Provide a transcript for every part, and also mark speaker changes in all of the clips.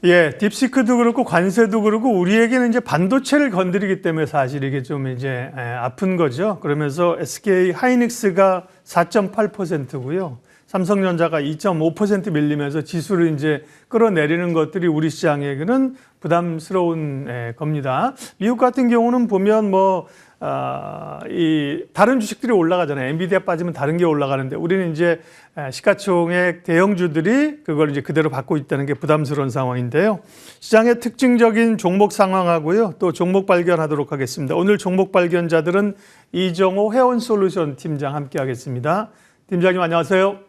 Speaker 1: 예, 딥시크도 그렇고 관세도 그렇고 우리에게는 이제 반도체를 건드리기 때문에 사실 이게 좀 이제 아픈 거죠. 그러면서 SK 하이닉스가 4.8%고요. 삼성전자가 2.5% 밀리면서 지수를 이제 끌어내리는 것들이 우리 시장에게는 부담스러운 겁니다. 미국 같은 경우는 보면 이 다른 주식들이 올라가잖아요. 엔비디아 빠지면 다른 게 올라가는데 우리는 이제 시가총액 대형주들이 그걸 이제 그대로 받고 있다는 게 부담스러운 상황인데요. 시장의 특징적인 종목 상황하고요. 또 종목 발견하도록 하겠습니다. 오늘 종목 발견자들은 이정호 회원솔루션 팀장 함께 하겠습니다. 팀장님 안녕하세요.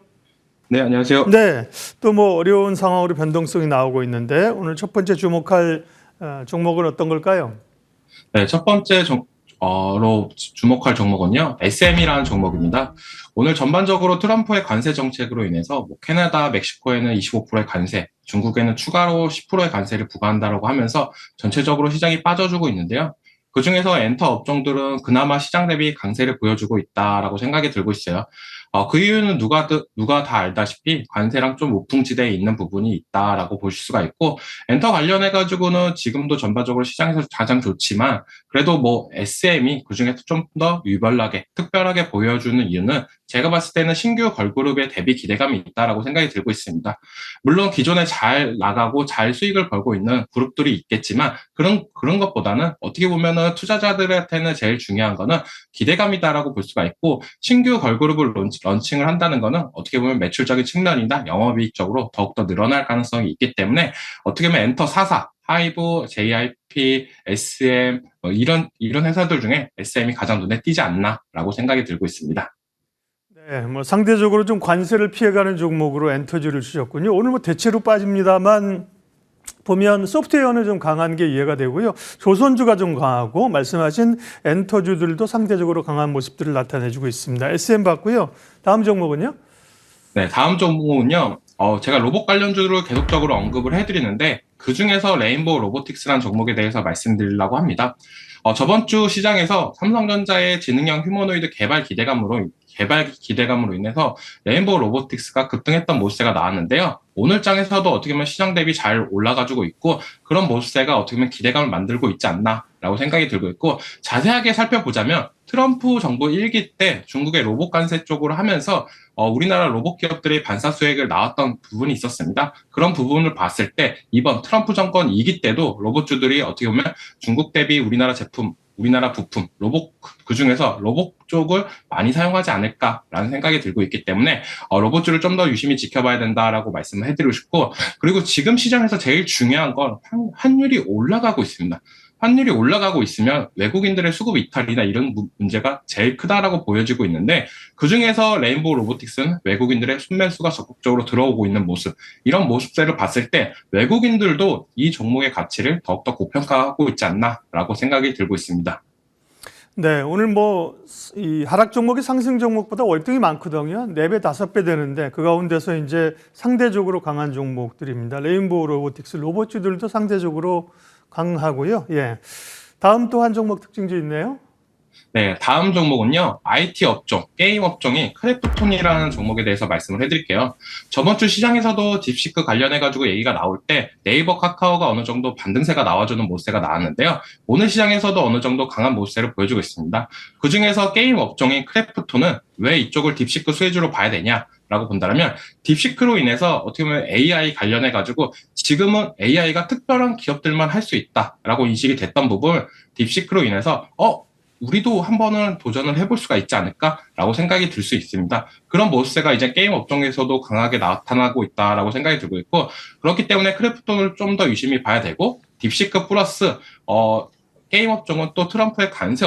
Speaker 2: 네, 안녕하세요.
Speaker 1: 네, 또 어려운 상황으로 변동성이 나오고 있는데 오늘 첫 번째 주목할 종목은 어떤 걸까요?
Speaker 2: 네, 첫 번째 로 주목할 종목은요, SM이라는 종목입니다. 오늘 전반적으로 트럼프의 관세 정책으로 인해서 캐나다, 멕시코에는 25%의 관세, 중국에는 추가로 10%의 관세를 부과한다고 하면서 전체적으로 시장이 빠져주고 있는데요. 그중에서 엔터 업종들은 그나마 시장 대비 강세를 보여주고 있다라고 생각이 들고 있어요. 그 이유는 누가 다 알다시피 관세랑 좀 우풍지대에 있는 부분이 있다라고 보실 수가 있고, 엔터 관련해가지고는 지금도 전반적으로 시장에서 가장 좋지만, 그래도 SM이 그중에서 좀 더 유별나게, 특별하게 보여주는 이유는 제가 봤을 때는 신규 걸그룹의 대비 기대감이 있다라고 생각이 들고 있습니다. 물론 기존에 잘 나가고 잘 수익을 벌고 있는 그룹들이 있겠지만, 그런 것보다는 어떻게 보면은 투자자들한테는 제일 중요한 거는 기대감이다라고 볼 수가 있고, 신규 걸그룹을 런칭을 한다는 거는 어떻게 보면 매출적인 측면이나 영업이익적으로 더욱더 늘어날 가능성이 있기 때문에 어떻게 보면 엔터 4사, 하이브, JIP, SM 이런 회사들 중에 SM이 가장 눈에 띄지 않나라고 생각이 들고 있습니다.
Speaker 1: 네, 상대적으로 좀 관세를 피해가는 종목으로 엔터지를 주셨군요. 오늘 대체로 빠집니다만 보면 소프트웨어는 좀 강한 게 이해가 되고요. 조선주가 좀 강하고 말씀하신 엔터주들도 상대적으로 강한 모습들을 나타내주고 있습니다. SM 봤고요. 다음 종목은요?
Speaker 2: 네, 다음 종목은요. 제가 로봇 관련주를 계속적으로 언급을 해드리는데 그 중에서 레인보우 로보틱스라는 종목에 대해서 말씀드리려고 합니다. 저번 주 시장에서 삼성전자의 지능형 휴머노이드 개발 기대감으로 인해서 레인보우 로보틱스가 급등했던 모습세가 나왔는데요. 오늘 장에서도 어떻게 보면 시장 대비 잘 올라가지고 있고 그런 모습세가 어떻게 보면 기대감을 만들고 있지 않나라고 생각이 들고 있고 자세하게 살펴보자면 트럼프 정부 1기 때 중국의 로봇 관세 쪽으로 하면서 우리나라 로봇 기업들의 반사 수혜액을 나왔던 부분이 있었습니다. 그런 부분을 봤을 때 이번 트럼프 정권 2기 때도 로봇주들이 어떻게 보면 중국 대비 우리나라 제품, 우리나라 부품, 로봇 그중에서 로봇 쪽을 많이 사용하지 않을까라는 생각이 들고 있기 때문에 로봇주를 좀 더 유심히 지켜봐야 된다라고 말씀을 해드리고 싶고 그리고 지금 시장에서 제일 중요한 건 환율이 올라가고 있습니다. 환율이 올라가고 있으면 외국인들의 수급 이탈이나 이런 문제가 제일 크다라고 보여지고 있는데 그중에서 레인보우 로보틱스는 외국인들의 순매수가 적극적으로 들어오고 있는 모습 이런 모습들을 봤을 때 외국인들도 이 종목의 가치를 더욱더 고평가하고 있지 않나라고 생각이 들고 있습니다.
Speaker 1: 네, 오늘 이 하락 종목이 상승 종목보다 월등히 많거든요. 4배, 5배 되는데 그 가운데서 이제 상대적으로 강한 종목들입니다. 레인보우 로보틱스 로봇주들도 상대적으로 강하고요. 예. 다음 또 한 종목 특징주 있네요.
Speaker 2: 네, 다음 종목은요, IT 업종, 게임 업종인 크래프톤이라는 종목에 대해서 말씀을 해드릴게요. 저번 주 시장에서도 딥시크 관련해가지고 얘기가 나올 때 네이버 카카오가 어느 정도 반등세가 나와주는 모습세가 나왔는데요. 오늘 시장에서도 어느 정도 강한 모습세를 보여주고 있습니다. 그 중에서 게임 업종인 크래프톤은 왜 이쪽을 딥시크 수혜주로 봐야 되냐? 라고 본다면 딥시크로 인해서 어떻게 보면 AI 관련해가지고 지금은 AI가 특별한 기업들만 할 수 있다라고 인식이 됐던 부분 딥시크로 인해서 우리도 한 번은 도전을 해볼 수가 있지 않을까라고 생각이 들 수 있습니다. 그런 모습세가 이제 게임 업종에서도 강하게 나타나고 있다라고 생각이 들고 있고 그렇기 때문에 크래프톤을 좀 더 유심히 봐야 되고 딥시크 플러스 게임 업종은 또 트럼프의 관세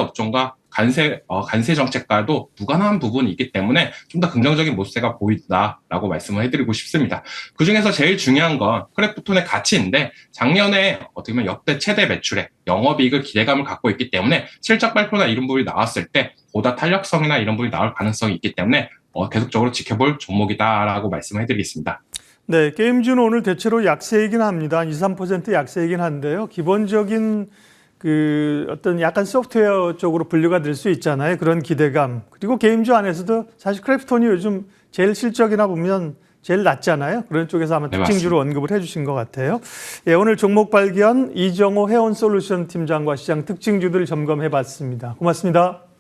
Speaker 2: 정책과도 무관한 부분이 있기 때문에 좀 더 긍정적인 모습세가 보인다라고 말씀을 해드리고 싶습니다. 그중에서 제일 중요한 건 크래프톤의 가치인데 작년에 어떻게 보면 역대 최대 매출액, 영업이익을 기대감을 갖고 있기 때문에 실적 발표나 이런 부분이 나왔을 때 보다 탄력성이나 이런 부분이 나올 가능성이 있기 때문에 계속적으로 지켜볼 종목이다라고 말씀을 해드리겠습니다.
Speaker 1: 네, 게임주는 오늘 대체로 약세이긴 합니다. 한 2, 3% 약세이긴 한데요. 기본적인 어떤 약간 소프트웨어 쪽으로 분류가 될 수 있잖아요. 그런 기대감. 그리고 게임주 안에서도 사실 크래프톤이 요즘 제일 실적이나 보면 제일 낮잖아요. 그런 쪽에서 아마
Speaker 2: 네,
Speaker 1: 특징주로 언급을 해주신 것 같아요. 예, 오늘 종목 발견 이정호 해온솔루션 팀장과 시장 특징주들 점검해봤습니다. 고맙습니다.